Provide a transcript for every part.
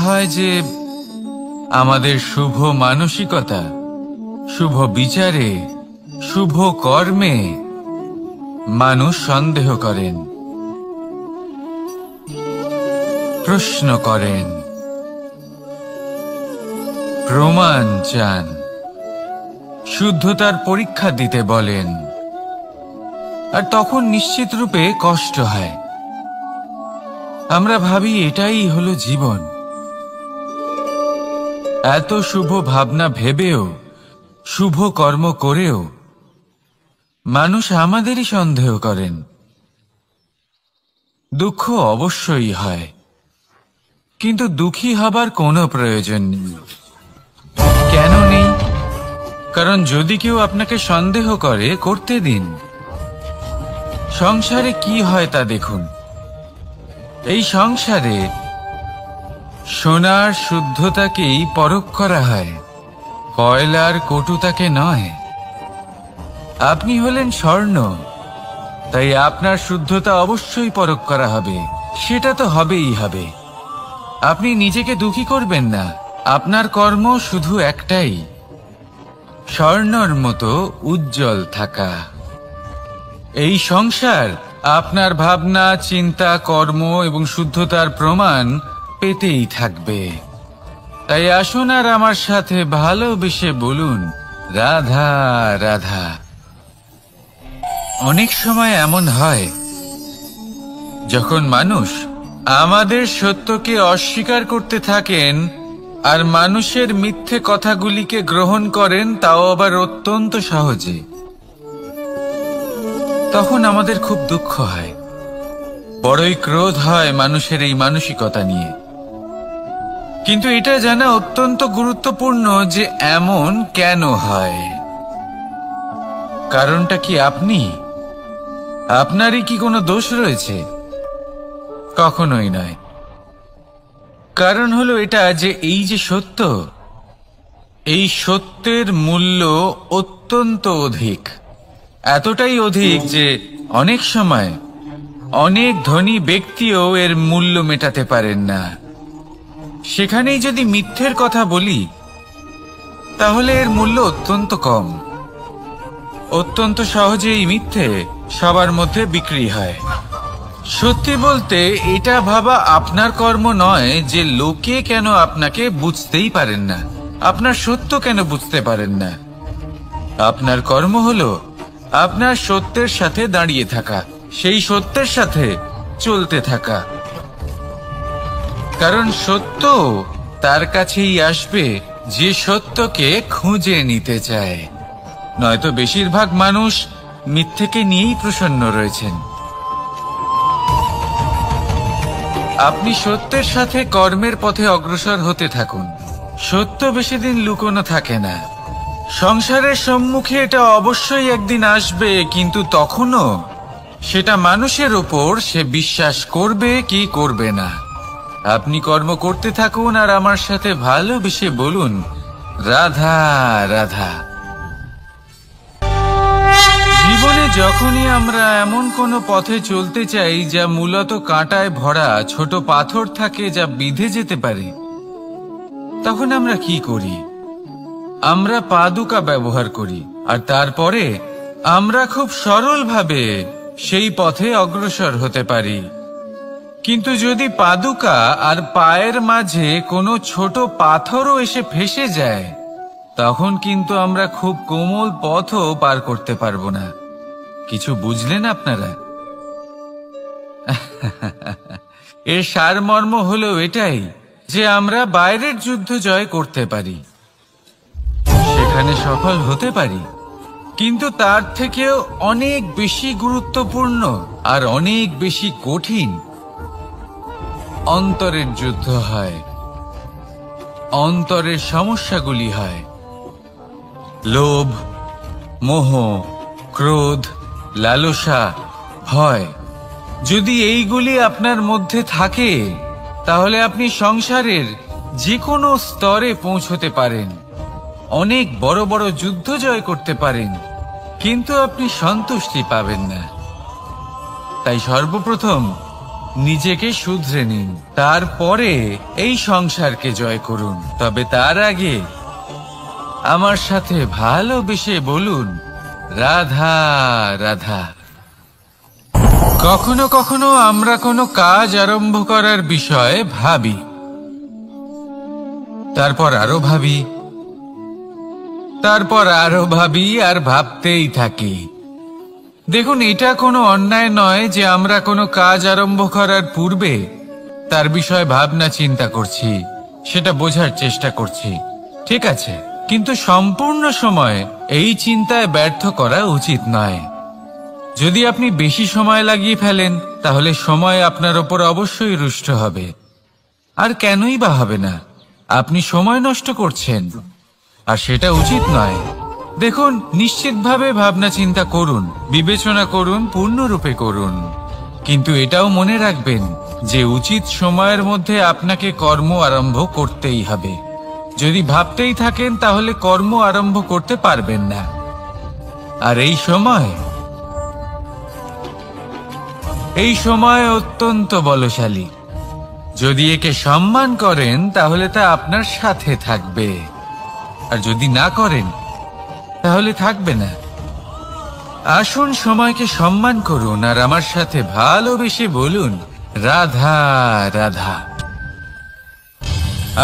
হয় যে আমাদের শুভ মানসিকতা, শুভ বিচারে, শুভ কর্মে মানুষ সন্দেহ করেন, প্রশ্ন করেন, প্রমাণ চান, শুদ্ধতার পরীক্ষা দিতে বলেন। আর তখন নিশ্চিত রূপে কষ্ট হয়। আমরা ভাবি এটাই হলো জীবন। এত শুভ ভাবনা ভেবেও, শুভ কর্ম করেও মানুষ আমাদেরই সন্দেহ করেন। দুঃখ অবশ্যই হয়, কিন্তু দুঃখী হবার কোনো প্রয়োজন নেই। কেন নেই? কারণ যদি কেউ আপনাকে সন্দেহ করে, করতে দিন। সংসারে কি হয় তা দেখুন। এই সংসারে সোনার শুদ্ধতাকেই পরখ করা হয়, কয়লার কটুতাকে নয়। আপনি হলেন স্বর্ণ, তাই আপনার শুদ্ধতা অবশ্যই পরখ করা হবে। সেটা তো হবেই হবে। আপনি নিজেকে দুঃখী করবেন না। আপনার কর্ম শুধু একটাই, স্বর্ণর মতো উজ্জ্বল থাকা। এই সংসার আপনার ভাবনা, চিন্তা, কর্ম এবং শুদ্ধতার প্রমাণ পেতেই থাকবে। তাই আসুন আর আমার সাথে ভালোবেসে বলুন, রাধা রাধা। অনেক সময় এমন হয় যখন মানুষ আমাদের সত্যকে অস্বীকার করতে থাকেন আর মানুষের মিথ্যে কথাগুলিকে গ্রহণ করেন, তাও আবার অত্যন্ত সহজে। তখন আমাদের খুব দুঃখ হয়, বড়ই ক্রোধ হয় মানুষের এই মানসিকতা নিয়ে। কিন্তু এটা জানা অত্যন্ত গুরুত্বপূর্ণ যে এমন কেন হয়। কারণটা কি আপনি? আপনারই কি কোনো দোষ রয়েছে? কখনোই নয়। কারণ হলো এটা যে এই যে সত্য, এই সত্যের মূল্য অত্যন্ত অধিক। এতটাই অধিক যে অনেক সময় অনেক ধনী ব্যক্তিও এর মূল্য মেটাতে পারেন না। সেখানেই যদি মিথ্যের কথা বলি, তাহলে এর মূল্য অত্যন্ত কম। অত্যন্ত সহজে এই মিথ্যে সবার মধ্যে বিক্রি হয়। সত্যি বলতে এটা ভাবা আপনার কর্ম নয় যে লোকে কেন আপনাকে বুঝতেই পারেন না, আপনার সত্য কেন বুঝতে পারেন না। আপনার কর্ম হলো আপনার সত্যের সাথে দাঁড়িয়ে থাকা, সেই সত্যের সাথে চলতে থাকা। কারণ সত্য তার কাছেই আসবে যে সত্যকে খুঁজে নিতে চায়। নয়তো বেশিরভাগ মানুষ মিথ্যেকে নিয়েই প্রসন্ন রয়েছেন। আপনি সত্যের সাথে কর্মের পথে অগ্রসর হতে থাকুন। সত্য বেশি দিন লুকোনো থাকে না। সংসারের সম্মুখে এটা অবশ্যই একদিন আসবে, কিন্তু তখনও সেটা মানুষের ওপর সে বিশ্বাস করবে কি করবে না। আপনি কর্ম করতে থাকুন আর আমার সাথে ভালোবেসে বলুন, রাধা রাধা। জীবনে যখনই আমরা এমন কোনো পথে চলতে চাই যা মূলত কাঁটায় ভরা ছোট পাথর থাকে, যা বিঁধে যেতে পারে, তখন আমরা কি করি? আমরা পাদুকা ব্যবহার করি আর তারপরে আমরা খুব সরলভাবে সেই পথে অগ্রসর হতে পারি। কিন্তু যদি পাদুকা আর পায়ের মাঝে কোনো ছোট পাথরও এসে ফেসে যায়, তখন কিন্তু আমরা খুব কোমল পথও পার করতে পারবো না। কিছু বুঝলেন আপনারা? এর সারমর্ম হলো এটাই যে আমরা বাইরের যুদ্ধ জয় করতে পারি, সেখানে সফল হতে পারি, কিন্তু তার থেকেও অনেক বেশি গুরুত্বপূর্ণ আর অনেক বেশি কঠিন অন্তরের যুদ্ধ হয়। অন্তরের সমস্যাগুলি হয় লোভ, মোহ, ক্রোধ, লালসা, ভয়। যদি এইগুলি আপনার মধ্যে থাকে, তাহলে আপনি সংসারের যে কোনো স্তরে পৌঁছতে পারেন, অনেক বড় বড় যুদ্ধ জয় করতে পারেন, কিন্তু আপনি সন্তুষ্টি পাবেন না। তাই সর্বপ্রথম নিজেকে শুধরে নিন, তারপরে এই সংসারকে জয় করুন। তবে তার আগে আমার সাথে ভালোবেসে বলুন, রাধা রাধা। কখনো কখনো আমরা কোনো কাজ আরম্ভ করার বিষয়ে ভাবি, তারপর আরো ভাবি, তারপর আরো ভাবি, আর ভাবতেই থাকি। দেখুন, এটা কোনো অন্যায় নয় যে আমরা কোনো কাজ আরম্ভ করার পূর্বে তার বিষয়ে ভাবনা চিন্তা করছি, সেটা বোঝার চেষ্টা করছি, ঠিক আছে। কিন্তু সম্পূর্ণ সময় এই চিন্তায় ব্যর্থ করা উচিত নয়। যদি আপনি বেশি সময় লাগিয়ে ফেলেন, তাহলে সময় আপনার ওপর অবশ্যই রুষ্ট হবে। আর কেনই বা হবে না? আপনি সময় নষ্ট করছেন, আর সেটা উচিত নয়। দেখুন, নিশ্চিতভাবে ভাবনা চিন্তা করুন, বিবেচনা করুন, পূর্ণরূপে করুন, কিন্তু এটাও মনে রাখবেন যে উচিত সময়ের মধ্যে আপনাকে কর্ম আরম্ভ করতেই হবে। যদি ভাবতেই থাকেন, তাহলে কর্ম আরম্ভ করতে পারবেন না। আর এই সময় অত্যন্ত বলশালী। যদি একে সম্মান করেন, তাহলে তা আপনার সাথে থাকবে, আর যদি না করেন, তাহলে থাকবে না। আসুন সময়কে সম্মান করুন, আর আমার সাথে ভালোবেসে বলুন, রাধা রাধা।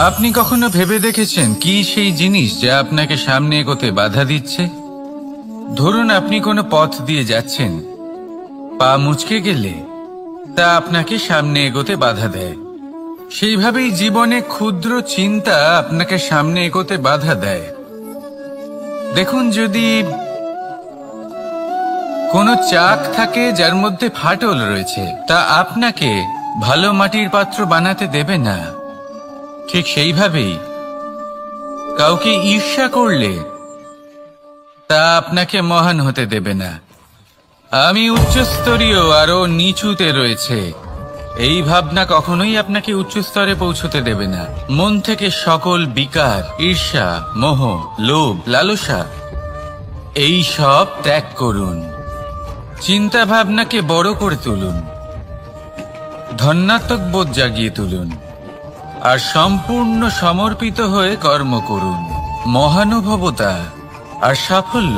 আপনি কখনো ভেবে দেখেছেন কি সেই জিনিস যা আপনাকে সামনে এগোতে বাধা দিচ্ছে? ধরুন, আপনি কোনো পথ দিয়ে যাচ্ছেন, পা মুচকে গেলে তা আপনাকে সামনে এগোতে বাধা দেয়। সেইভাবেই জীবনে ক্ষুদ্র চিন্তা আপনাকে সামনে এগোতে বাধা দেয়। দেখুন, যদি কোনো চাক থাকে যার মধ্যে ফাটল রয়েছে, তা আপনাকে ভালো মাটির পাত্র বানাতে দেবে না। ঠিক সেইভাবেই কাউকে ঈর্ষা করলে তা আপনাকে মহান হতে দেবে না। আমি উচ্চস্তরীয়, আরো নিচুতে রয়েছে, এই ভাবনা কখনোই আপনাকে উচ্চ স্তরে পৌঁছতে দেবে না। মন থেকে সকল বিকার, ঈর্ষা, মোহ, লোভ, লালসা এই সব ত্যাগ করুন। চিন্তা ভাবনাকে বড় করে তুলুন, ধন্যাত্মক বোধ জাগিয়ে তুলুন, আর সম্পূর্ণ সমর্পিত হয়ে কর্ম করুন। মহানুভবতা আর সাফল্য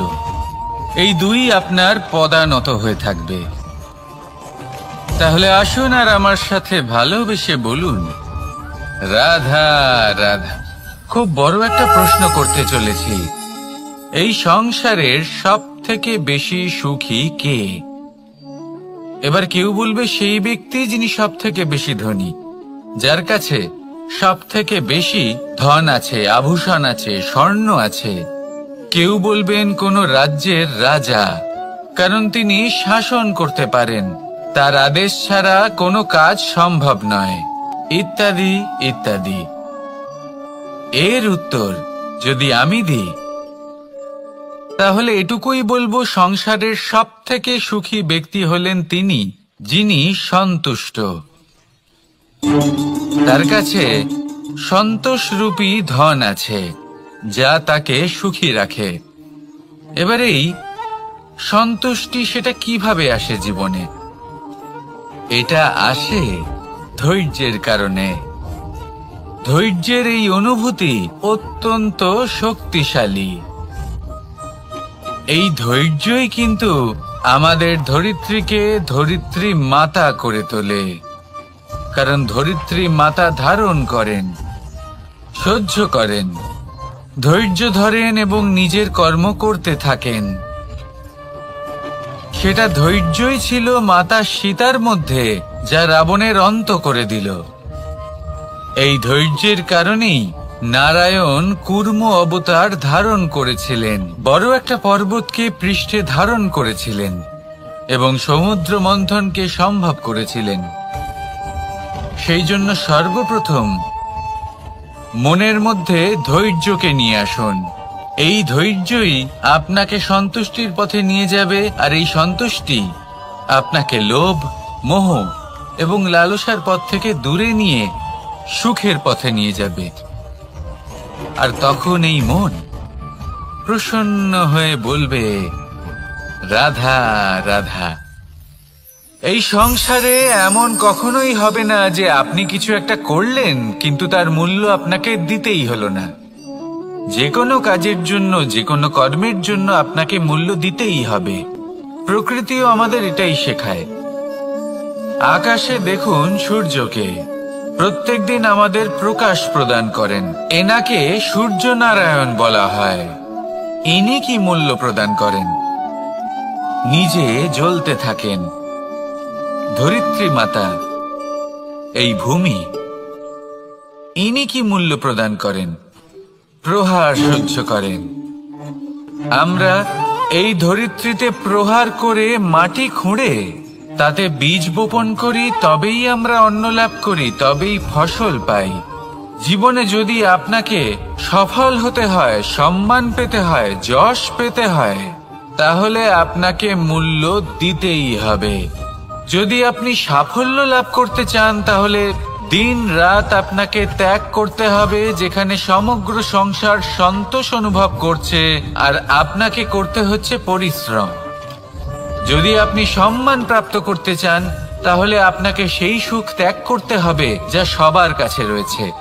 এই দুই আপনার পদানত হয়ে থাকবে। তাহলে আসুন আর আমার সাথে ভালোবেসে বলুন, রাধা রাধা। খুব বড় একটা প্রশ্ন করতে চলেছি, এই সংসারের সব থেকে বেশি সুখী কে? এবার কেউ বলবে সেই ব্যক্তি যিনি সব থেকে বেশি ধনী, যার কাছে সব থেকে বেশি ধন আছে, আভূষণ আছে, স্বর্ণ আছে। কেউ বলবেন কোনো রাজ্যের রাজা, কারণ তিনি শাসন করতে পারেন, তার আদেশ ছাড়া কোনো কাজ সম্ভব নয়, ইত্যাদি ইত্যাদি। এর উত্তর যদি আমি দিই, তাহলে এটুকুই বলবো, সংসারের সব থেকে সুখী ব্যক্তি হলেন তিনি যিনি সন্তুষ্ট। তার কাছে সন্তোষরূপী ধন আছে, যা তাকে সুখী রাখে। এবার এই সন্তুষ্টি, সেটা কিভাবে আসে জীবনে? এটা আসে ধৈর্যের কারণে। ধৈর্যের এই অনুভূতি অত্যন্ত শক্তিশালী। এই ধৈর্যই কিন্তু আমাদের ধরিত্রীকে ধরিত্রী মাতা করে তোলে, কারণ ধরিত্রী মাতা ধারণ করেন, সহ্য করেন, ধৈর্য ধরেন এবং নিজের কর্ম করতে থাকেন। সেটা ধৈর্যই ছিল মাতা সীতার মধ্যে, যা রাবণের অন্ত করে দিল। এই ধৈর্যের কারণেই নারায়ণ কুর্ম অবতার ধারণ করেছিলেন, বড় একটা পর্বতকে পৃষ্ঠে ধারণ করেছিলেন এবং সমুদ্র মন্থনকে সম্ভব করেছিলেন। সেই জন্য সর্বপ্রথম মনের মধ্যে ধৈর্যকে নিয়ে আসুন। এই ধৈর্যই আপনাকে সন্তুষ্টির পথে নিয়ে যাবে, আর এই সন্তুষ্টি আপনাকে লোভ, মোহ এবং লালসার পথ থেকে দূরে নিয়ে সুখের পথে নিয়ে যাবে। আর তখন এই মন প্রসন্ন হয়ে বলবে, রাধা রাধা। এই সংসারে এমন কখনোই হবে না যে আপনি কিছু একটা করলেন কিন্তু তার মূল্য আপনাকে দিতেই হলো না। যে কোনো কাজের জন্য, যে কোনো কর্মের জন্য আপনাকে মূল্য দিতেই হবে। প্রকৃতিও আমাদের এটাই শেখায়। আকাশে দেখুন সূর্যকে, প্রত্যেকদিন আমাদের প্রকাশ প্রদান করেন। এনাকে সূর্য নারায়ণ বলা হয়। ইনি কি মূল্য প্রদান করেন? নিজে জ্বলতে থাকেন। ধরিত্রী মাতা, এই ভূমি, ইনি কি মূল্য প্রদান করেন? প্রহার সহ্য করেন। আমরা এই ধরিত্রীতে প্রহার করে মাটি খুঁড়ে তাতে বীজ বপন করি, তবেই আমরা অন্ন লাভ করি, তবেই ফসল পাই। জীবনে যদি আপনাকে সফল হতে হয়, সম্মান পেতে হয়, যশ পেতে হয়, তাহলে আপনাকে মূল্য দিতেই হবে। যদি আপনি সাফল্য লাভ করতে চান, তাহলে দিন রাত আপনাকে ত্যাগ করতে হবে, যেখানে সমগ্র সংসার সন্তোষ অনুভব করছে আর আপনাকে করতে হচ্ছে পরিশ্রম। যদি আপনি সম্মান প্রাপ্ত করতে চান, তাহলে আপনাকে সেই সুখ ত্যাগ করতে হবে যা সবার কাছে রয়েছে।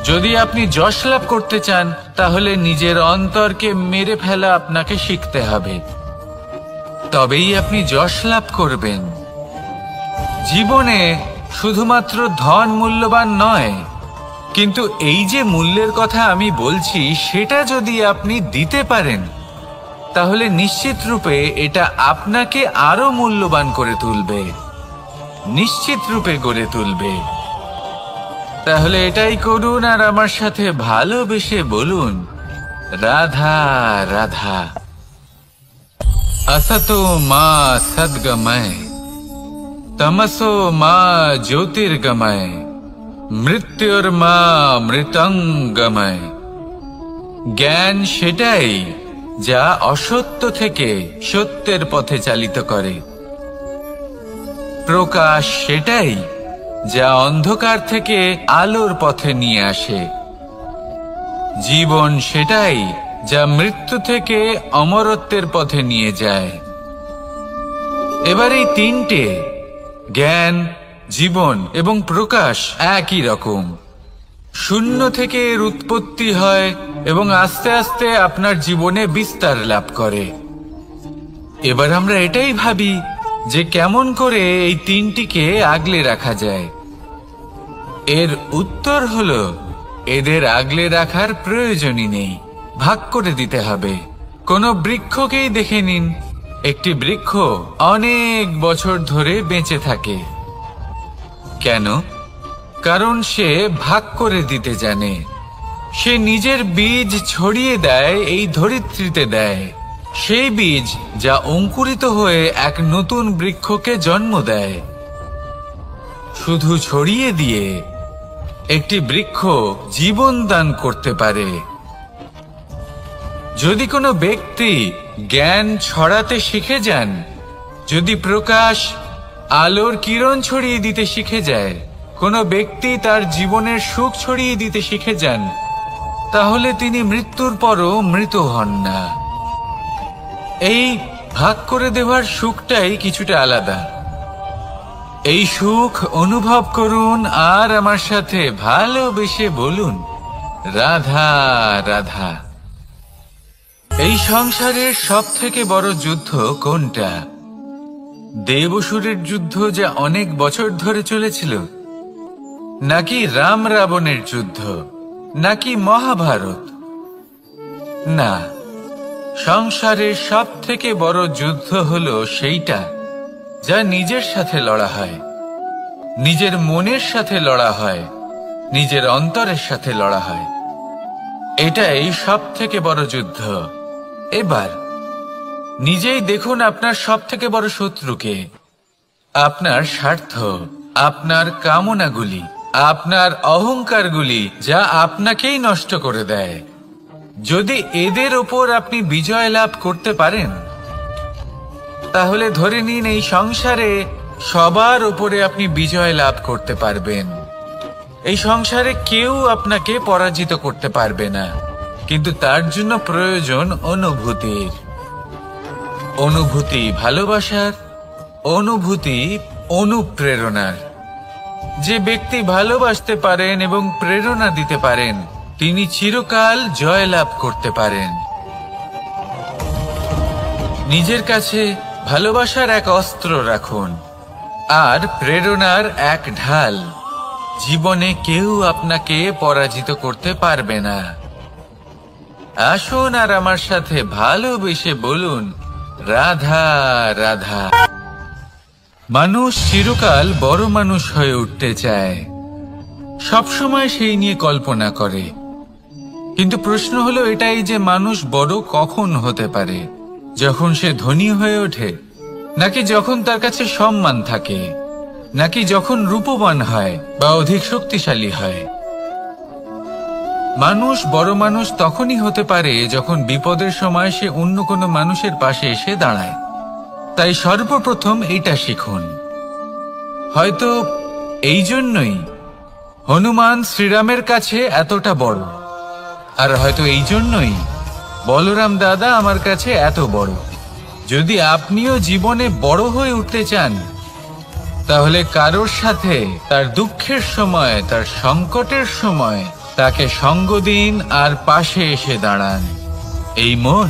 যদি আপনি যশ লাভ করতে চান, তাহলে নিজের অন্তরকে মেরে ফেলা আপনাকে শিখতে হবে, তবেই আপনি যশ লাভ করবেন। জীবনে শুধুমাত্র ধন মূল্যবান নয়, কিন্তু এই যে মূল্যের কথা আমি বলছি, সেটা যদি আপনি দিতে পারেন, তাহলে নিশ্চিত রূপে এটা আপনাকে আরো মূল্যবান করে তুলবে, নিশ্চিত রূপে গড়ে তুলবে। তাহলে এটাই করুন আর আমার সাথে ভালোবেসে বলুন, রাধা রাধা। असतो मा सद्गमय, तमसो मा ज्योतिर्गमय, मृत्युर्मा মৃতঙ্গময়। জ্ঞান সেটাই যা অসত্য থেকে সত্যের পথে চালিত করে। প্রকাশ সেটাই যা অন্ধকার থেকে আলোর পথে নিয়ে আসে। জীবন সেটাই যা মৃত্যু থেকে অমরত্বের পথে নিয়ে যায়। এবার এই তিনটে, জ্ঞান, জীবন এবং প্রকাশ, একই রকম। শূন্য থেকে এর উৎপত্তি হয় এবং আস্তে আস্তে আপনার জীবনে বিস্তার লাভ করে। এবার আমরা এটাই ভাবি যে কেমন করে এই তিনটিকে আগলে রাখা যায়। এর উত্তর হলো, এদের আগলে রাখার প্রয়োজনই নেই, ভাগ করে দিতে হবে। কোনো বৃক্ষকেই দেখে নিন, একটি বৃক্ষ অনেক বছর ধরে বেঁচে থাকে। কেন? কারণ সে ভাগ করে দিতে জানে। সে নিজের বীজ ছড়িয়ে দেয়, এই ধরিত্রীতে দেয়, সেই বীজ যা অঙ্কুরিত হয়ে এক নতুন বৃক্ষকে জন্ম দেয়। শুধু ছড়িয়ে দিয়ে একটি বৃক্ষ জীবন দান করতে পারে। যদি কোনো ব্যক্তি জ্ঞান ছড়াতে শিখে যান, যদি প্রকাশ, আলোর কিরণ ছড়িয়ে দিতে শিখে যায়, কোনো ব্যক্তি তার জীবনের সুখ ছড়িয়ে দিতে শিখে যান, তাহলে তিনি মৃত্যুর পরও মৃত হন না। এই ভাগ করে দেওয়ার সুখটাই কিছুটা আলাদা। এই সুখ অনুভব করুন আর আমার সাথে ভালোবেসে বলুন, রাধা রাধা। এই সংসারের সব থেকে বড় যুদ্ধ কোনটা? দেব-অসুরের যুদ্ধ যা অনেক বছর ধরে চলেছিল, নাকি রাম রাবণের যুদ্ধ, নাকি মহাভারত? না, সংসারের সব থেকে বড় যুদ্ধ হলো সেইটা যা নিজের সাথে লড়া হয়, নিজের মনের সাথে লড়া হয়, নিজের অন্তরের সাথে লড়া হয়। এটাই সব থেকে বড় যুদ্ধ। এবার নিজেই দেখুন আপনার সব থেকে বড় শত্রুকে। আপনার স্বার্থ, আপনার কামনাগুলি, আপনার অহংকারগুলি, যা আপনাকেই নষ্ট করে দেয়। যদি এদের ওপর আপনি বিজয় লাভ করতে পারেন, তাহলে ধরে নিন এই সংসারে সবার উপরে আপনি বিজয় লাভ করতে পারবেন। এই সংসারে কেউ আপনাকে পরাজিত করতে পারবে না, কিন্তু তার জন্য প্রয়োজন অনুভূতির। অনুভূতি ভালোবাসার, অনুভূতি অনুপ্রেরণার। যে ব্যক্তি ভালোবাসতে পারেন এবং প্রেরণা দিতে পারেন তিনি চিরকাল জয়লাভ করতে পারেন। নিজের কাছে ভালোবাসার এক অস্ত্র রাখুন আর প্রেরণার এক ঢাল। জীবনে কেউ আপনাকে পরাজিত করতে পারবে না। আসুন আর আমার সাথে ভালোবেসে বলুন, রাধা রাধা। মানুষ চিরকাল বড় মানুষ হয়ে উঠতে চায়, সবসময় সেই নিয়ে কল্পনা করে। কিন্তু প্রশ্ন হলো এটাই যে মানুষ বড় কখন হতে পারে? যখন সে ধনী হয়ে ওঠে, নাকি যখন তার কাছে সম্মান থাকে, নাকি যখন রূপবান হয় বা অধিক শক্তিশালী হয়? মানুষ বড় মানুষ তখনই হতে পারে যখন বিপদের সময় সে অন্য কোনো মানুষের পাশে এসে দাঁড়ায়। তাই সর্বপ্রথম এটা শিখুন। হয়তো এই জন্যই হনুমান শ্রীরামের কাছে এতটা বড়, আর হয়তো এই জন্যই বলরাম দাদা আমার কাছে এত বড়। যদি আপনিও জীবনে বড় হয়ে উঠতে চান, তাহলে কারোর সাথে তার দুঃখের সময়, তার সংকটের সময় তাকে সঙ্গ দিন আর পাশে এসে দাঁড়ান। এই মন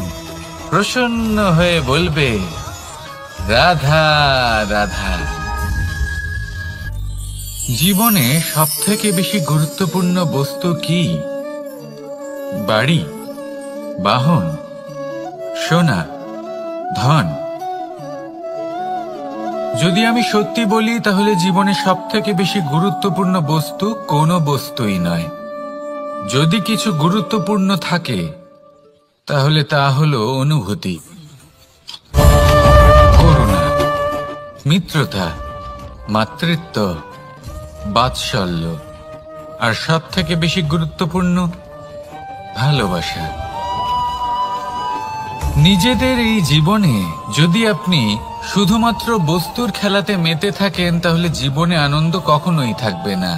প্রসন্ন হয়ে বলবে, রাধা রাধা। জীবনে সবথেকে বেশি গুরুত্বপূর্ণ বস্তু কি? বাড়ি, বাহন, সোনা, ধন? যদি আমি সত্যি বলি তাহলে জীবনে সবথেকে বেশি গুরুত্বপূর্ণ বস্তু কোনো বস্তুই নয়। যদি কিছু গুরুত্বপূর্ণ থাকে তাহলে তা হলো অনুভূতি, করুণা, মিত্রতা, মাতৃত্ব, বাৎসল্য, আর সবথেকে বেশি গুরুত্বপূর্ণ ভালোবাসা। নিজেদের এই জীবনে যদি আপনি শুধুমাত্র বস্তুর খেলাতে মেতে থাকেন তাহলে জীবনে আনন্দ কখনোই থাকবে না।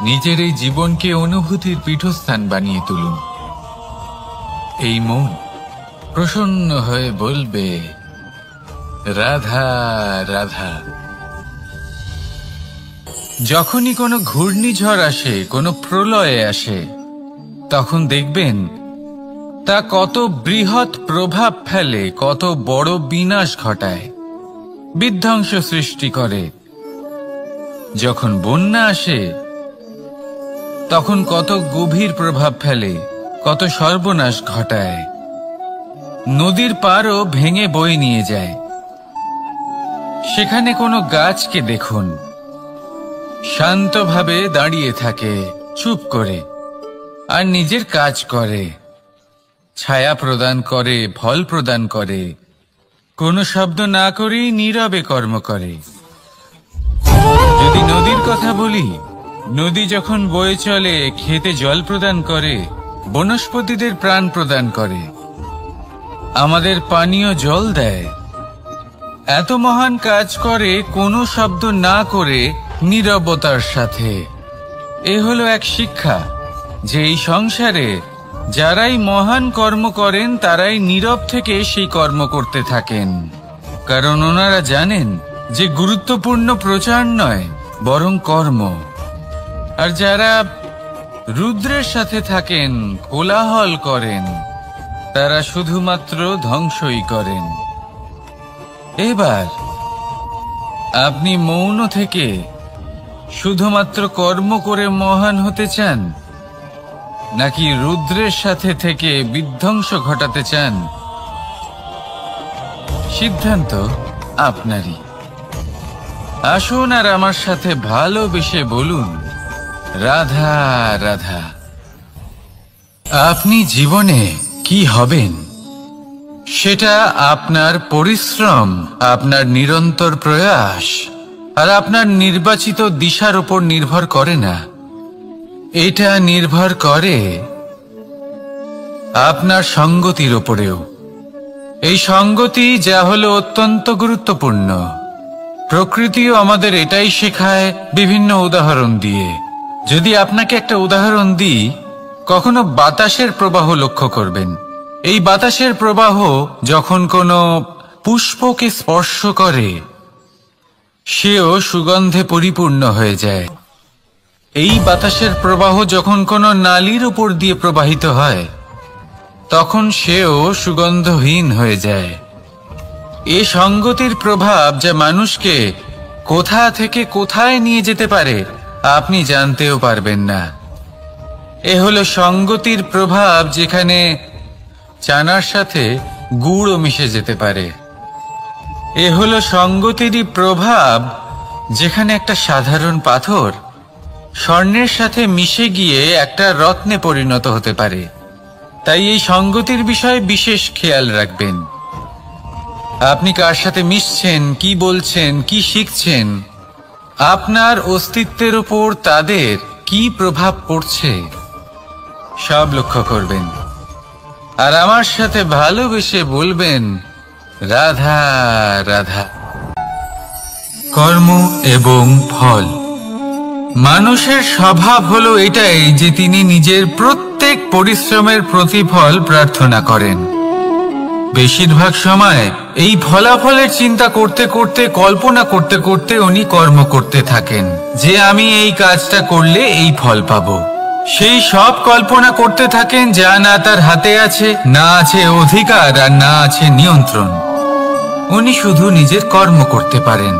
নিজের এই জীবনকে অনুভূতির পীঠস্থান বানিয়ে তুলুন। এই মন প্রসন্ন হয়ে বলবে, রাধা রাধা। যখনই কোনো ঘূর্ণিঝড় আসে, কোনো প্রলয় আসে, তখন দেখবেন তা কত বৃহৎ প্রভাব ফেলে, কত বড় বিনাশ ঘটায়, বিধ্বংস সৃষ্টি করে। যখন বন্যা আসে তখন কত গভীর প্রভাব ফেলে, কত সর্বনাশ ঘটায়। নদীর পাড়ও ভেঙে বয়ে নিয়ে যায়। সেখানে কোনো গাছকে দেখুন, শান্তভাবে দাঁড়িয়ে থাকে, চুপ করে, আর নিজের কাজ করে, ছায়া প্রদান করে, ফল প্রদান করে, কোনো শব্দ না করেই নীরবে কর্ম করে। যদি নদীর কথা বলি, নদী যখন বয়ে চলে খেতে জল প্রদান করে, বনস্পতিদের প্রাণ প্রদান করে, আমাদের পানীয় জল দেয়। এত মহান কাজ করে কোনো শব্দ না করে, নীরবতার সাথে। এ হলো এক শিক্ষা যে এই সংসারে যারাই মহান কর্ম করেন তারাই নীরব থেকে সেই কর্ম করতে থাকেন, কারণ ওনারা জানেন যে গুরুত্বপূর্ণ প্রচার নয় বরং কর্ম। আর যারা রুদ্রের সাথে থাকেন, কোলাহল করেন, তারা শুধুমাত্র ধ্বংসই করেন। এবার আপনি মৌন থেকে শুধুমাত্র কর্ম করে মহান হতে চান, নাকি রুদ্রের সাথে থেকে বিধ্বংস ঘটাতে চান? সিদ্ধান্ত আপনারই। আসুন আর আমার সাথে ভালোবেসে বলুন, রাধা রাধা। আপনি জীবনে কি হবেন সেটা আপনার পরিশ্রম, আপনার নিরন্তর প্রয়াস আর আপনার নির্বাচিত দিশার উপর নির্ভর করে না। এটা নির্ভর করে আপনার সঙ্গতির উপরেও। এই সঙ্গতি যা হলো অত্যন্ত গুরুত্বপূর্ণ। প্রকৃতিও আমাদের এটাই শেখায় বিভিন্ন উদাহরণ দিয়ে। যদি আপনাকে একটা উদাহরণ দিই, কখনো বাতাসের প্রবাহ লক্ষ্য করবেন। এই বাতাসের প্রবাহ যখন কোনো পুষ্পকে স্পর্শ করে সেও সুগন্ধে পরিপূর্ণ হয়ে যায়। এই বাতাসের প্রবাহ যখন কোনো নালীর উপর দিয়ে প্রবাহিত হয় তখন সেও সুগন্ধহীন হয়ে যায়। এ সঙ্গতির প্রভাব যা মানুষকে কোথা থেকে কোথায় নিয়ে যেতে পারে আপনি জানতেও পারবেন না। এ হলো সঙ্গতির প্রভাব, যেখানে চানার সাথে গুড়ও মিশে যেতে পারে। এ হলো সঙ্গতিরই প্রভাব, যেখানে একটা সাধারণ পাথর স্বর্ণের সাথে মিশে গিয়ে একটা রত্নে পরিণত হতে পারে। তাই এই সঙ্গতির বিষয়ে বিশেষ খেয়াল রাখবেন। আপনি কার সাথে মিশছেন, কি বলছেন, কি শিখছেন, আপনার অস্তিত্বের উপর তাদের কি প্রভাব পড়ছে সব লক্ষ্য করবেন। আর আমার সাথে ভালোবেসে বলবেন, রাধা রাধা। কর্ম এবং ফল। মানুষের স্বভাব হলো এটাই যে তিনি নিজের প্রত্যেক পরিশ্রমের প্রতিফল প্রার্থনা করেন। বেশিরভাগ সময় এই ফলাফলের চিন্তা করতে করতে, কল্পনা করতে করতে উনি কর্ম করতে থাকেন যে আমি এই কাজটা করলে এই ফল পাবো। সেই সব কল্পনা করতে থাকেন যা না তার হাতে আছে, না আছে অধিকার, আর না আছে নিয়ন্ত্রণ। উনি শুধু নিজের কর্ম করতে পারেন।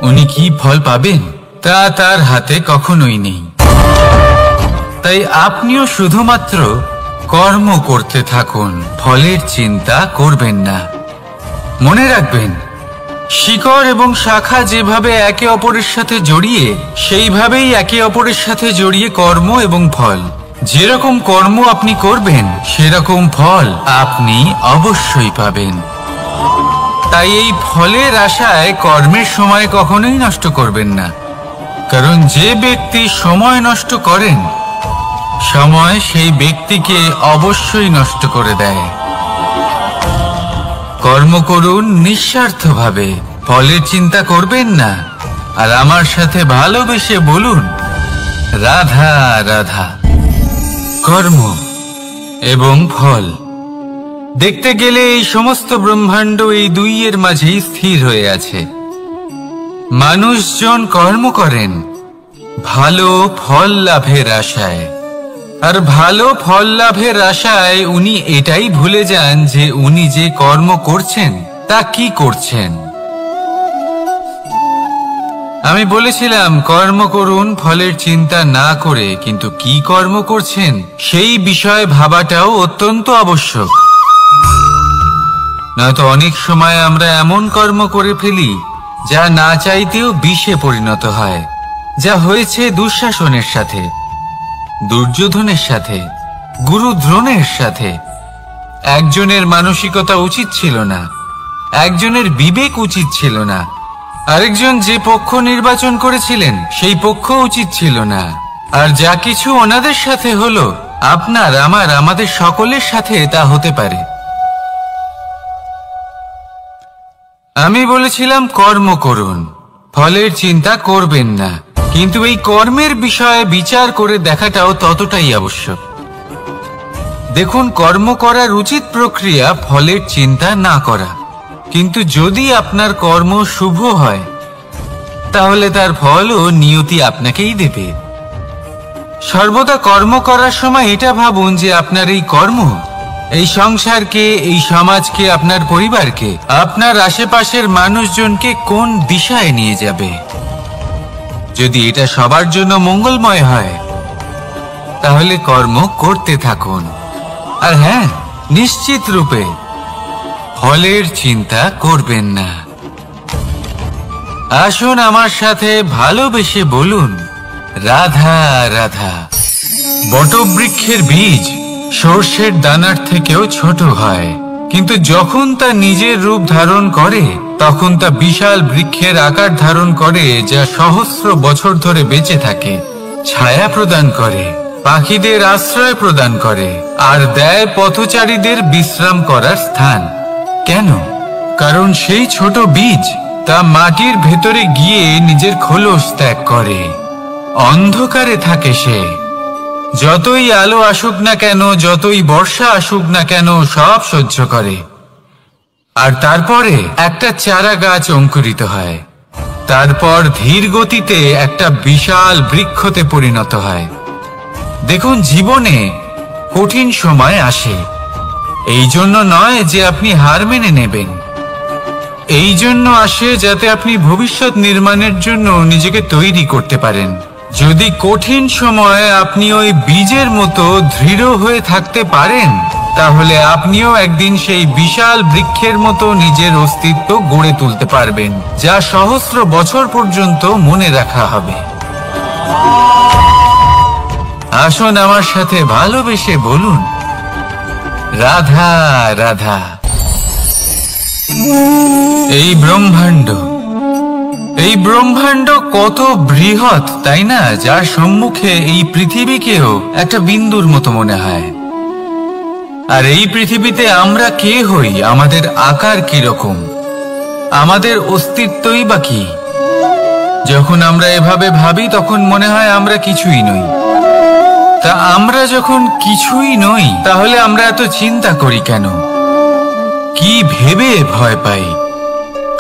উনি কি ফল পাবেন তা তার হাতে কখনোই নেই। তাই আপনিও শুধুমাত্র কর্ম করতে থাকুন, ফলের চিন্তা করবেন না। মনে রাখবেন, শিকড় এবং শাখা যেভাবে একে অপরের সাথে জড়িয়ে, সেইভাবেই একে অপরের সাথে জড়িয়ে কর্ম এবং ফল। যেরকম কর্ম আপনি করবেন সেরকম ফল আপনি অবশ্যই পাবেন। তাই এই ফলের আশায় কর্মের সময় কখনোই নষ্ট করবেন না, কারণ যে ব্যক্তি সময় নষ্ট করেন সময় সেই ব্যক্তিকে অবশ্যই নষ্ট করে দেয়। কর্ম করুন নিঃস্বার্থভাবে, ফলের চিন্তা করবেন না। আর আমার সাথে ভালোবেসে বলুন, রাধা রাধা। কর্ম এবং ফল। দেখতে গেলে এই সমস্ত ব্রহ্মাণ্ড এই দুইয়ের মাঝেই স্থির হয়ে আছে। মানুষজন কর্ম করেন ভালো ফল লাভের আশায়, আর ভালো ফল লাভের আশায় উনি এটাই ভুলে যান যে উনি যে কর্ম করছেন তা কি করছেন। আমি বলেছিলাম কর্ম করুন ফলের চিন্তা না করে, কিন্তু কি কর্ম করছেন সেই বিষয়ে ভাবাটাও অত্যন্ত আবশ্যক। নয়তো অনেক সময় আমরা এমন কর্ম করে ফেলি যা না চাইতেও বিষে পরিণত হয়, যা হয়েছে দুঃশাসনের সাথে, দুর্যোধনের সাথে, গুরু দ্রোণের সাথে। একজনের মানসিকতা উচিত ছিল না, একজনের বিবেক উচিত ছিল না, আরেকজন যে পক্ষ নির্বাচন করেছিলেন সেই পক্ষ উচিত ছিল না। আর যা কিছু ওনাদের সাথে হলো, আপনার, আমার, আমাদের সকলের সাথে তা হতে পারে। আমি বলেছিলাম কর্ম করুন, ফলের চিন্তা করবেন না, কিন্তু এই কর্মের বিষয়ে বিচার করে দেখাটাও ততটাই আবশ্যক। দেখুন, কর্ম করার উচিত প্রক্রিয়া ফলের চিন্তা না করা, কিন্তু যদি আপনার কর্ম শুভ হয় তাহলে তার ফলও নিয়তি আপনাকেই দেবে। সর্বদা কর্ম করার সময় এটা ভাবুন যে আপনার এই কর্ম এই সংসারকে, এই সমাজকে, আপনার পরিবারকে, আপনার আশেপাশের মানুষজনকে কোন দিশায় নিয়ে যাবে। যদি এটা সবার জন্য মঙ্গলময় হয় তাহলে কর্ম করতে থাকুন। আর হ্যাঁ, নিশ্চিত রূপে ফলের চিন্তা করবেন না। আসুন আমার সাথে ভালোবেসে বলুন, রাধা রাধা। বটবৃক্ষের বীজ সর্ষের দানার থেকেও ছোট হয়, কিন্তু যখন তা নিজের রূপ ধারণ করে তখন তা বিশাল বৃক্ষের আকার ধারণ করে, যা সহস্র বছর ধরে বেঁচে থাকে, ছায়া প্রদান করে, পাখিদের আশ্রয় প্রদান করে, আর দেয় পথচারীদের বিশ্রাম করার স্থান। কেন? কারণ সেই ছোট বীজ তা মাটির ভেতরে গিয়ে নিজের খোলস ত্যাগ করে। অন্ধকারে থাকে সে, যতই আলো আসুক না কেন, যতই বর্ষা আসুক না কেন, সব সহ্য করে। আর তারপরে একটা চারা গাছ অঙ্কুরিত হয়, তারপর ধীর গতিতে একটা বিশাল বৃক্ষতে পরিণত হয়। দেখুন, জীবনে কঠিন সময় আসে, এই জন্য নয় যে আপনি হার মেনে নেবেন, এই জন্য আসে যাতে আপনি ভবিষ্যৎ নির্মাণের জন্য নিজেকে তৈরি করতে পারেন। যদি কঠিন সময়ে আপনি ওই বীজের মতো দৃঢ় হয়ে থাকতে পারেন, তাহলে আপনিও একদিন সেই বিশাল বৃক্ষের মতো নিজের অস্তিত্ব গড়ে তুলতে পারবেন, যা সহস্র বছর পর্যন্ত মনে রাখা হবে। আসুন আমার সাথে ভালোবেসে বলুন, রাধা রাধা। এই ব্রহ্মাণ্ড কত বৃহৎ, তাই না? যার সম্মুখে এই পৃথিবীকেও একটা বিন্দুর মতো মনে হয়। আর এই পৃথিবীতে আমরা কে হই, আমাদের আকার কিরকম, আমাদের অস্তিত্বই বা কি? যখন আমরা এভাবে ভাবি তখন মনে হয় আমরা কিছুই নই। তা আমরা যখন কিছুই নই, তাহলে আমরা এত চিন্তা করি কেন? কি ভেবে ভয় পাই?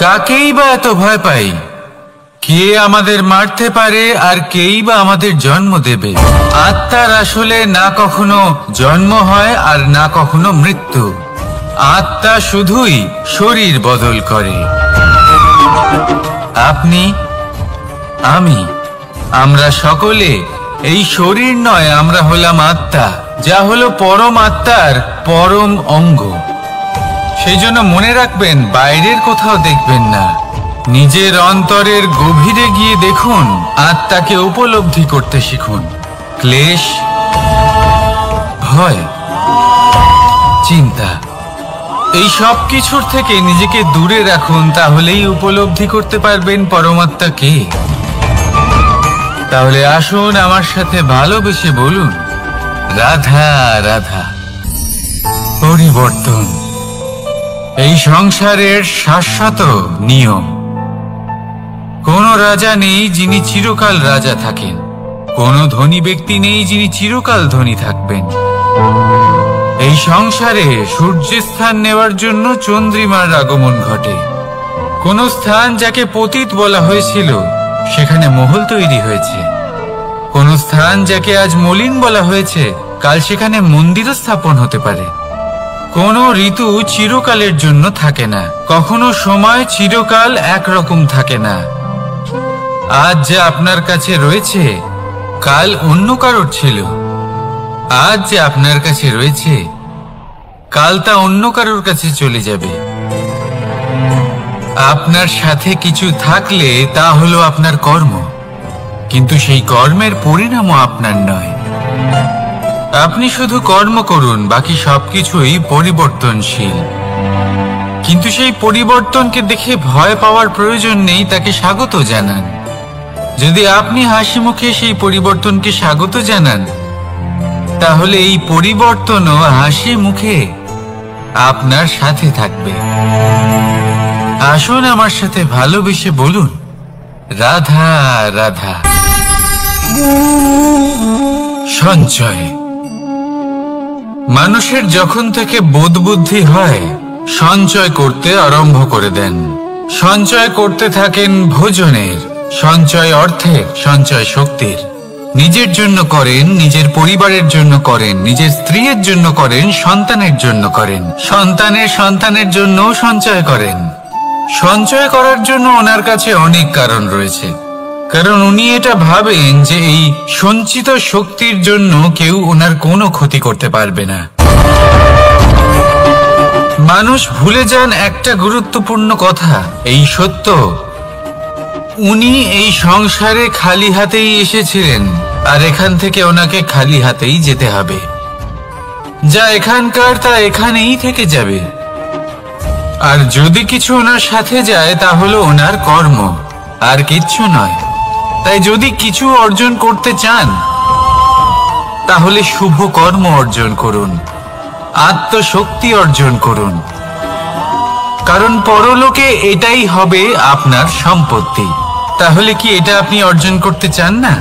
কাকেই বা এত ভয় পাই? কে আমাদের মারতে পারে আর কেই বা আমাদের জন্ম দেবে? আত্মার আসলে না কখনো জন্ম হয় আর না কখনো মৃত্যু। আত্মা শুধুই শরীর বদল করে। আপনি, আমি, আমরা সকলে এই শরীর নয়, আমরা হলাম আত্মা, যা হলো পরম আত্মার পরম অঙ্গ। সেই জন্য মনে রাখবেন, বাইরের কোথাও দেখবেন না, নিজের অন্তরের গভীরে গিয়ে দেখুন, আত্মাকে উপলব্ধি করতে শিখুন। ক্লেশ, ভয়, চিন্তা, এই সব কিছুর থেকে নিজেকে দূরে রাখুন, তাহলেই উপলব্ধি করতে পারবেন পরমাত্মা কে। তাহলে আসুন আমার সাথে ভালোবেসে বলুন, রাধা রাধা। পরিবর্তন এই সংসারের শাশ্বত নিয়ম। কোন রাজা নেই যিনি চিরকাল রাজা থাকেন, কোন ধনী ব্যক্তি নেই যিনি চিরকাল ধনী থাকবেন। এই সংসারে সূর্যের স্থান নেওয়ার জন্য চন্দ্রিমার আগমন ঘটে। কোন স্থান যাকে পতিত বলা হয়েছিল, সেখানে মহল তৈরি হয়েছে। কোন স্থান যাকে আজ মলিন বলা হয়েছে, কাল সেখানে মন্দিরও স্থাপন হতে পারে। কোন ঋতু চিরকালের জন্য থাকে না, কখনো সময় চিরকাল একরকম থাকে না। আজ যা আপনার কাছে রয়েছে, কাল অন্য কারোর ছিল। আজ যে আপনার কাছে রয়েছে, কাল তা অন্য কারোর কাছে চলে যাবে। আপনার সাথে কিছু থাকলে তা হলো আপনার কর্ম, কিন্তু সেই কর্মের পরিণামও আপনার নয়। আপনি শুধু কর্ম করুন, বাকি সবকিছুই পরিবর্তনশীল। কিন্তু সেই পরিবর্তনকে দেখে ভয় পাওয়ার প্রয়োজন নেই, তাকে স্বাগত জানান। যদি আপনি হাসি মুখে সেই পরিবর্তনকে স্বাগত জানান, তাহলে এই পরিবর্তনও হাসি মুখে আপনার সাথে থাকবে। আসুন আমার সাথে ভালোবেসে বলুন, রাধা রাধা। সঞ্চয় মানুষের যখন থেকে বোধ বুদ্ধি হয়, সঞ্চয় করতে আরম্ভ করে দেন। সঞ্চয় করতে থাকেন ভোজনের, সঞ্চয় অর্থের, সঞ্চয় শক্তির। নিজের জন্য করেন, নিজের পরিবারের জন্য করেন, নিজের স্ত্রীর জন্য করেন, সন্তানের জন্য করেন, সন্তানের সন্তানের জন্য সঞ্চয় করেন। সঞ্চয় করার জন্য ওনার কাছে অনেক কারণ রয়েছে, কারণ উনি এটা ভাবেন যে এই সঞ্চিত শক্তির জন্য কেউ ওনার কোনো ক্ষতি করতে পারবে না। মানুষ ভুলে যান একটা গুরুত্বপূর্ণ কথা, এই সত্য, উনি এই সংসারে খালি হাতেই এসেছিলেন, আর এখান থেকে ওনাকে খালি হাতেই যেতে হবে। যা এখানকার তা এখানেই থেকে যাবে। আর যদি কিছু ওনার সাথে যায়, তা হলো ওনার কর্ম, আর কিচ্ছু নয়। তাই যদি কিছু অর্জন করতে চান, তাহলে শুভ কর্ম অর্জন করুন, আত্মশক্তি অর্জন করুন, কারণ পরলোকে এটাই হবে আপনার সম্পত্তি। তাহলে কি এটা আপনি অর্জন করতে চান না?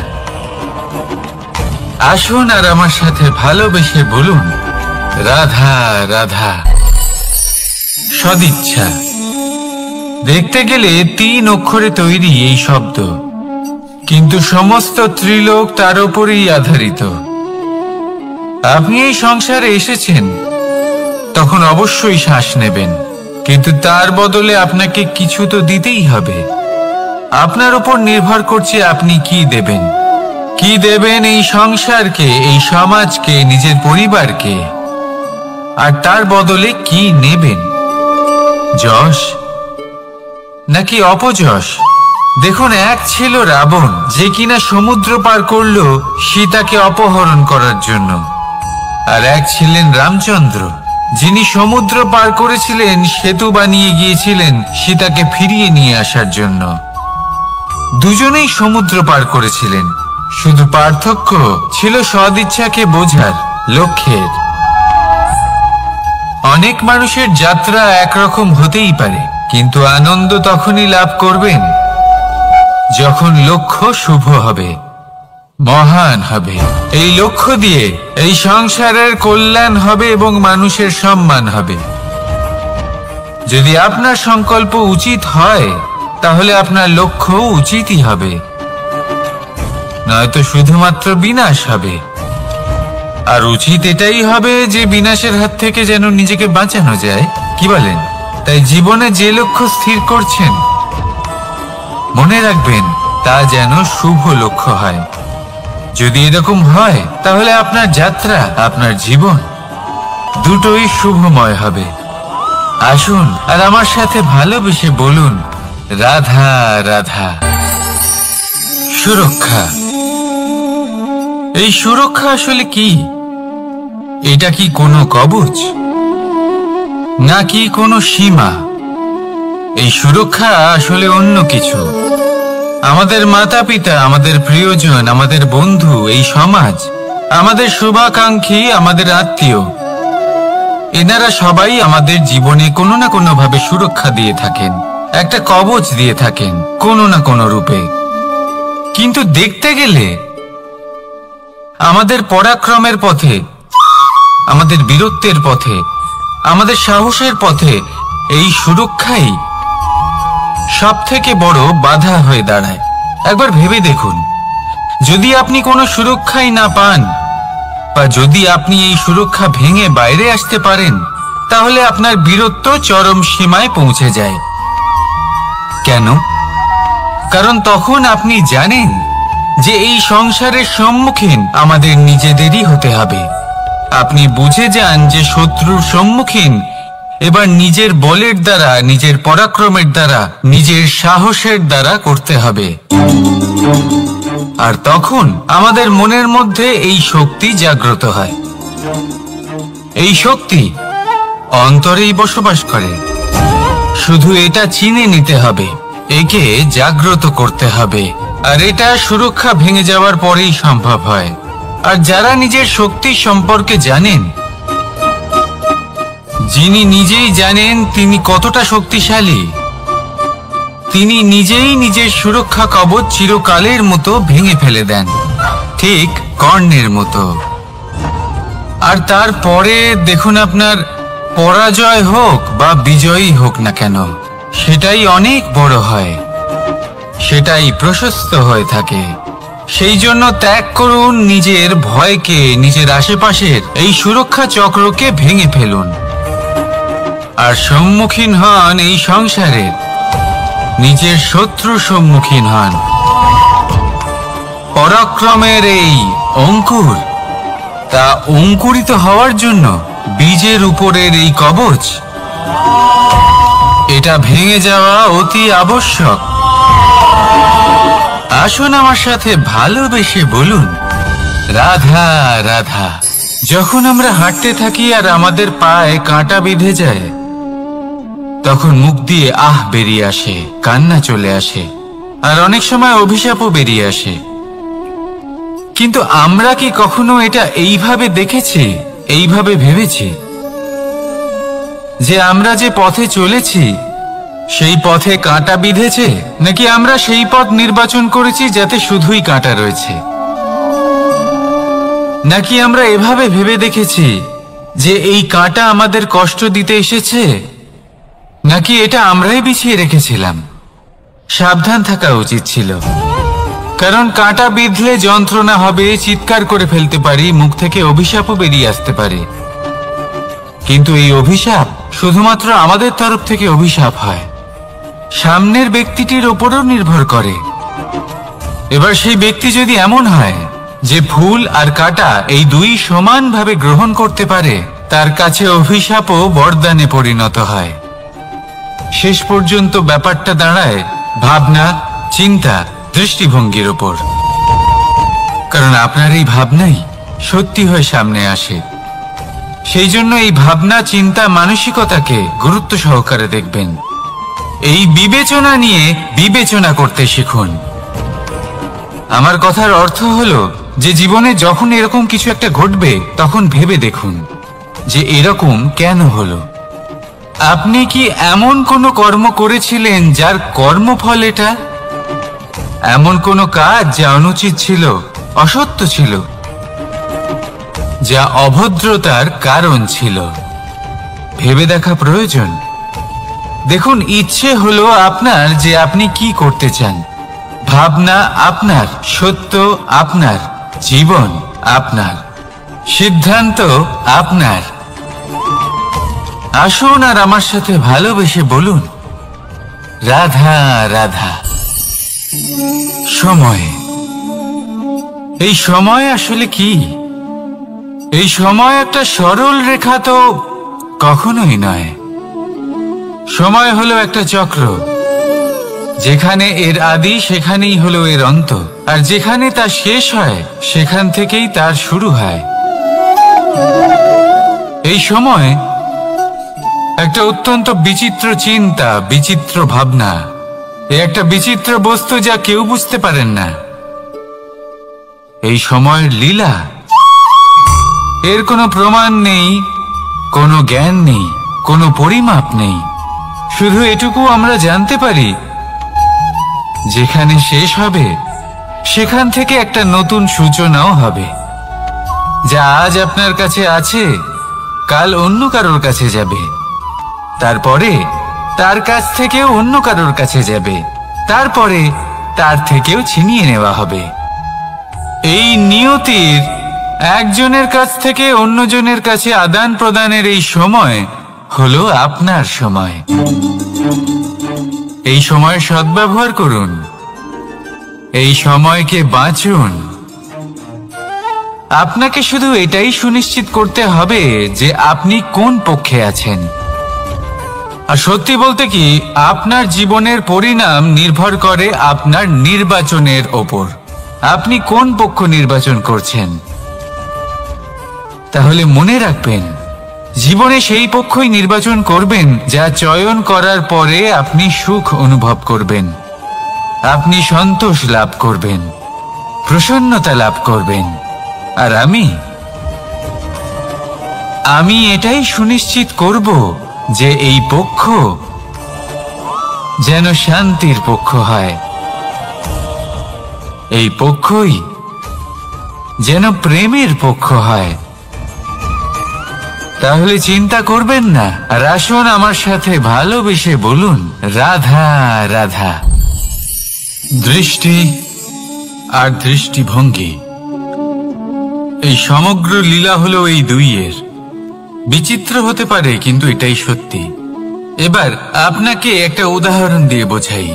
আসুন আর আমার সাথে ভালোবেসে বলুন, রাধা রাধা। সদিচ্ছা। দেখতে গেলে 3 অক্ষরে তৈরি এই শব্দ, কিন্তু সমস্ত ত্রিলোক তার উপরেই আধারিত। আপনি এই সংসারে এসেছেন, তখন অবশ্যই শ্বাস নেবেন, কিন্তু তার বদলে আপনাকে কিছু তো দিতেই হবে। আপনার উপর নির্ভর করছে আপনি কি দেবেন। কি দেবেন এই সংসারকে, এই সমাজকে, নিজের পরিবারকে, আর তার বদলে কি নেবেন? যশ নাকি অপযশ? দেখুন, এক ছিল রাবণ, যে কিনা সমুদ্র পার করল সীতাকে অপহরণ করার জন্য, আর এক ছিলেন রামচন্দ্র, যিনি সমুদ্র পার করেছিলেন, সেতু বানিয়ে গিয়েছিলেন সীতাকে ফিরিয়ে নিয়ে আসার জন্য। দুজনেই সমুদ্র পার করেছিলেন, শুধু পার্থক্য ছিল সদিচ্ছাকে বোঝার লক্ষ্যের। অনেক মানুষের যাত্রা একরকম হতেই পারে, কিন্তু আনন্দ তখনই লাভ করবেন যখন লক্ষ্য শুভ হবে, মহান হবে। এই লক্ষ্য দিয়ে এই সংসারের কল্যাণ হবে এবং মানুষের সম্মান হবে। যদি আপনার সংকল্প উচিত হয়, তাহলে আপনার লক্ষ্য উচিতই হবে, নয়তো শুধুমাত্র বিনাশ হবে। আর উচিত এটাই হবে যে বিনাশের হাত থেকে যেন নিজেকে বাঁচানো যায়, কি বলেন? তাই জীবনে যে লক্ষ্য স্থির করছেন, মনে রাখবেন তা যেন শুভ লক্ষ্য হয়। যদি এরকম হয়, তাহলে আপনার যাত্রা, আপনার জীবন দুটোই শুভময় হবে। আসুন আর আমার সাথে ভালোবেসে বলুন, রাধা রাধা। সুরক্ষা। এই সুরক্ষা আসলে কি? এটা কি কোনো কবচ, নাকি কোনো সীমা? এই সুরক্ষা আসলে অন্য কিছু। আমাদের মাতা পিতা, আমাদের প্রিয়জন, আমাদের বন্ধু, এই সমাজ, আমাদের শুভাকাঙ্ক্ষী, আমাদের আত্মীয়, এনারা সবাই আমাদের জীবনে কোনো না কোনো ভাবে সুরক্ষা দিয়ে থাকেন, একটা কবচ দিয়ে থাকেন কোনো না কোনো রূপে। কিন্তু দেখতে গেলে আমাদের পরাক্রমের পথে, আমাদের বীরত্বের পথে, আমাদের সাহসের পথে এই সুরক্ষাই সব থেকে বড় বাধা হয়ে দাঁড়ায়। একবার ভেবে দেখুন, যদি আপনি কোনো সুরক্ষাই না পান, বা যদি আপনি এই সুরক্ষা ভেঙে বাইরে আসতে পারেন, তাহলে আপনার বীরত্ব চরম সীমায় পৌঁছে যায়। কেন? কারণ তখন আপনি জানেন যে এই সংসারের সম্মুখীন আমাদের নিজেদেরই হতে হবে। আপনি বুঝে যান যে শত্রুর সম্মুখীন এবার নিজের বলের দ্বারা, নিজের পরাক্রমের দ্বারা, নিজের সাহসের দ্বারা করতে হবে। আর তখন আমাদের মনের মধ্যে এই শক্তি জাগ্রত হয়। এই শক্তি অন্তরেই বসবাস করে, শুধু এটা চিনে নিতে হবে, একে জাগ্রত করতে হবে। আর এটা সুরক্ষা ভেঙে যাওয়ার পরেই সম্ভব হয়। আর যারা নিজের শক্তি সম্পর্কে জানেন, যিনি নিজেই জানেন তিনি কতটা শক্তিশালী, তিনি নিজেই নিজের সুরক্ষা কবচ চিরকালের মতো ভেঙে ফেলে দেন, ঠিক কর্ণের মতো। আর তারপরে দেখুন, আপনার পরাজয় হোক বা বিজয়ী হোক না কেন, সেটাই অনেক বড় হয়, সেটাই প্রশস্ত হয়ে থাকে। সেই জন্য ত্যাগ করুন নিজের ভয়কে, নিজের আশেপাশের এই সুরক্ষা চক্রকে ভেঙে ফেলুন, আর সম্মুখীন হন এই সংসারের নিজের শত্রুর সম্মুখীন হন। পরাক্রমের এই অঙ্কুর, তা অঙ্কুরিত হওয়ার জন্য বীজের উপরের এই কবচ, এটা ভেঙে যাওয়া অতি আবশ্যক। আসুন আমার সাথে ভালোবেসে বলুন, রাধা রাধা। যখন আমরা হাঁটতে থাকি আর আমাদের পায়ে কাঁটা বিঁধে যায়, তখন মুখ দিয়ে আহ বেরিয়ে আসে, কান্না চলে আসে, আর অনেক সময় অভিশাপও বেরিয়ে আসে। কিন্তু আমরা কি কখনো এটা এইভাবে দেখেছি, এইভাবে ভেবেছি যে আমরা যে পথে চলেছি সেই পথে কাঁটা বিঁধেছে, নাকি আমরা সেই পথ নির্বাচন করেছি যাতে শুধুই কাঁটা রয়েছে? নাকি আমরা এভাবে ভেবে দেখেছি যে এই কাঁটা আমাদের কষ্ট দিতে এসেছে, নাকি এটা আমরাই বিছিয়ে রেখেছিলাম? সাবধান থাকা উচিত ছিল, কারণ কাঁটা বিঁধলে যন্ত্রণা হবে, চিৎকার করে ফেলতে পারি, মুখ থেকে অভিশাপও বেরিয়ে আসতে পারে। কিন্তু এই অভিশাপ শুধুমাত্র আমাদের তরফ থেকে অভিশাপ হয়, সামনের ব্যক্তিটির ওপরও নির্ভর করে। এবার সেই ব্যক্তি যদি এমন হয় যে ফুল আর কাঁটা এই দুই সমানভাবে গ্রহণ করতে পারে, তার কাছে অভিশাপও বরদানে পরিণত হয়। শেষ পর্যন্ত ব্যাপারটা দাঁড়ায় ভাবনা, চিন্তা, দৃষ্টিভঙ্গির ওপর। কারণ আপনার এই ভাবনাই সত্যি হয়ে সামনে আসে। সেই জন্য এই ভাবনা, চিন্তা, মানসিকতাকে গুরুত্ব সহকারে দেখবেন। এই বিবেচনা নিয়ে বিবেচনা করতে শিখুন। আমার কথার অর্থ হলো যে জীবনে যখন এরকম কিছু একটা ঘটবে, তখন ভেবে দেখুন যে এরকম কেন হলো। আপনি কি এমন কোনো কর্ম করেছিলেন যার কর্মফল এটা? এমন কোনো কাজ যা অনুচিত ছিল, অসত্য ছিল, যা অভদ্রতার কারণ ছিল? ভেবে দেখা প্রয়োজন। দেখুন, ইচ্ছে হলো আপনার যে আপনি কি করতে চান, ভাবনা আপনার, সত্য আপনার, জীবন আপনার, সিদ্ধান্ত আপনার। আসুন আর আমার সাথে ভালোবেসে বলুন, রাধা রাধা। সময়। এই সময় আসলে কি? এই সময় একটা সরল রেখা তো কখনোই নয়। সময় হলো একটা চক্র, যেখানে এর আদি সেখানেই হলো এর অন্ত, আর যেখানে তা শেষ হয় সেখান থেকেই তার শুরু হয়। এই সময় একটা অত্যন্ত বিচিত্র চিন্তা, বিচিত্র ভাবনা, একটা বিচিত্র বস্তু যা কেউ বুঝতে পারেন না। এই সময়ের লীলা, এর কোনো প্রমাণ নেই, কোনো জ্ঞান নেই, কোনো পরিমাপ নেই। শুধু এটুকু আমরা জানতে পারি, যেখানে শেষ হবে সেখান থেকে একটা নতুন সূচনাও হবে। যা আজ আপনার কাছে আছে, কাল অন্য কারোর কাছে যাবে, তারপরে তার কাছ থেকেও অন্য কারোর কাছে যাবে, তারপরে তার থেকেও ছিনিয়ে নেওয়া হবে। এই নিয়তির একজনের কাছ থেকে অন্যজনের কাছে আদান প্রদানের এই সময় হলো আপনার সময়। এই সময় সদ্ব্যবহার করুন, এই সময়কে বাঁচুন। আপনাকে শুধু এটাই সুনিশ্চিত করতে হবে যে আপনি কোন পক্ষে আছেন। আর সত্যি বলতে কি, আপনার জীবনের পরিণাম নির্ভর করে আপনার নির্বাচনের ওপর। আপনি কোন পক্ষ নির্বাচন করছেন? তাহলে মনে রাখবেন, জীবনে সেই পক্ষই নির্বাচন করবেন যা চয়ন করার পরে আপনি সুখ অনুভব করবেন, আপনি সন্তোষ লাভ করবেন, প্রসন্নতা লাভ করবেন। আর আমি এটাই সুনিশ্চিত করব যে এই পক্ষ যেন শান্তির পক্ষ হয়, এই পক্ষই যেন প্রেমের পক্ষ হয়। তাহলে চিন্তা করবেন না, আর আসুন আমার সাথে ভালোবেসে বলুন, রাধা রাধা। দৃষ্টি আর দৃষ্টিভঙ্গি, এই সমগ্র লীলা হলো এই দুইয়ের। বিচিত্র হতে পারে, কিন্তু এটাই সত্যি। এবার আপনাকে একটা উদাহরণ দিয়ে বোঝাই।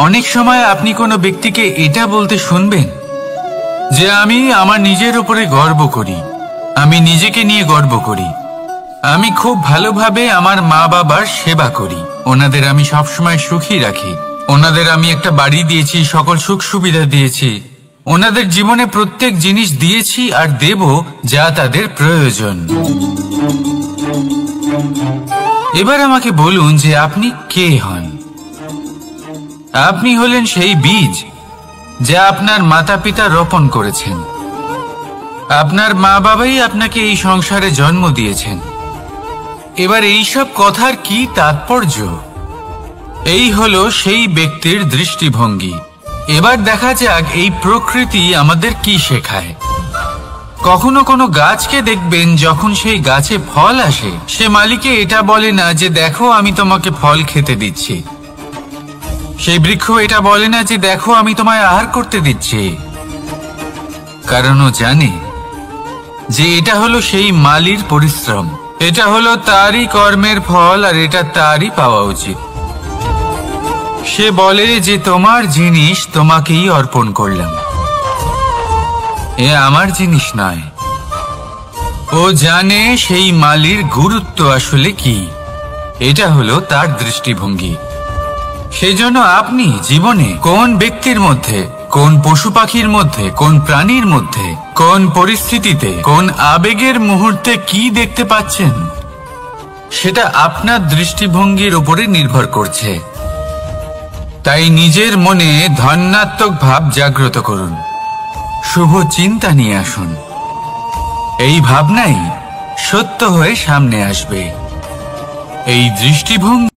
অনেক সময় আপনি কোনো ব্যক্তিকে এটা বলতে শুনবেন যে আমি আমার নিজের উপরে গর্ব করি, আমি নিজেকে নিয়ে গর্ব করি, আমি খুব ভালোভাবে আমার মা বাবার সেবা করি, ওনাদের আমি সবসময় সুখী রাখি, ওনাদের আমি একটা বাড়ি দিয়েছি, সকল সুখ সুবিধা দিয়েছি, ওনাদের জীবনে প্রত্যেক জিনিস দিয়েছি আর দেব যা তাদের প্রয়োজন। এবার আমাকে বলুন যে আপনি কে হন? আপনি হলেন সেই বীজ যা আপনার মাতা পিতা রোপণ করেছেন। আপনার মা বাবাই আপনাকে এই সংসারে জন্ম দিয়েছেন। এবার এইসব কথার কি তাৎপর্য? এই হলো সেই ব্যক্তির দৃষ্টিভঙ্গি। এবার দেখা যাক এই প্রকৃতি আমাদের কি শেখায়। কখনো কোনো গাছকে দেখবেন, যখন সেই গাছে ফল আসে, সে মালিকে এটা বলে না যে দেখো আমি তোমাকে ফল খেতে দিচ্ছি। সেই বৃক্ষ এটা বলে না যে দেখো আমি তোমায় আহার করতে দিচ্ছি, কারণ ও জানে যে এটা হলো সেই মালির পরিশ্রম, এটা হলো তারই কর্মের ফল, আর এটা তারই পাওয়া উচিত। সে বলে যে তোমার জিনিস তোমাকেই অর্পণ করলাম, এ আমার জিনিস নয়। ও জানে সেই মালির গুরুত্ব আসলে কি, এটা হলো তার দৃষ্টিভঙ্গি। সেজন্য আপনি জীবনে কোন ব্যক্তির মধ্যে, কোন পশু পাখির মধ্যে, কোন প্রাণীর মধ্যে, কোন পরিস্থিতিতে, কোন আবেগের মুহূর্তে কি দেখতে পাচ্ছেন, সেটা আপনার দৃষ্টিভঙ্গির উপরে নির্ভর করছে। তাই নিজের মনে ধনাত্মক ভাব জাগ্রত করুন, শুভ চিন্তা নিয়ে আসুন। এই ভাবনাই সত্য হয়ে সামনে আসবে। এই দৃষ্টিভঙ্গি